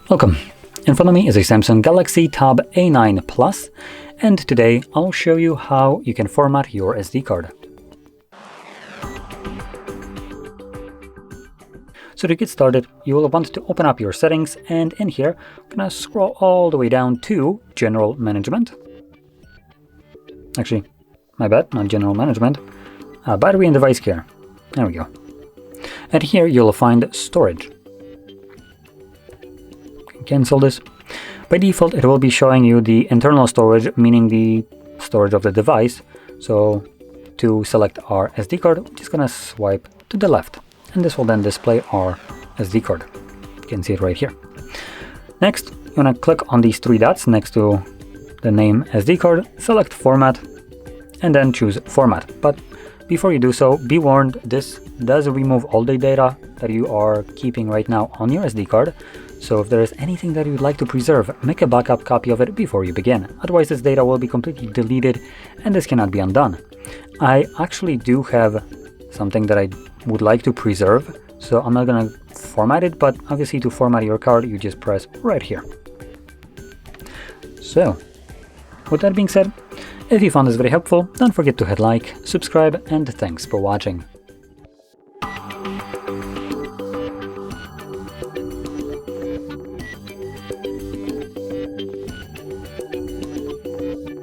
Welcome. In front of me is a Samsung Galaxy Tab A9 Plus, and today I'll show you how you can format your SD card. So to get started, you will want to open up your settings, and in here, I'm gonna scroll all the way down to General Management. Actually, my bad, not General Management. Battery and Device Care. There we go. And here you'll find Storage. Cancel this. By default, it will be showing you the internal storage, meaning the storage of the device. So to select our SD card, we're just gonna swipe to the left, and this will then display our SD card. You can see it right here. Next, you wanna click on these three dots next to the name SD card, select Format, and then choose Format. But before you do so, be warned, this does remove all the data that you are keeping right now on your SD card. So if there is anything that you'd like to preserve, make a backup copy of it before you begin. Otherwise, this data will be completely deleted and this cannot be undone. I actually do have something that I would like to preserve, so I'm not gonna format it, but obviously to format your card, you just press right here. So, with that being said, if you found this very helpful, don't forget to hit like, subscribe, and thanks for watching.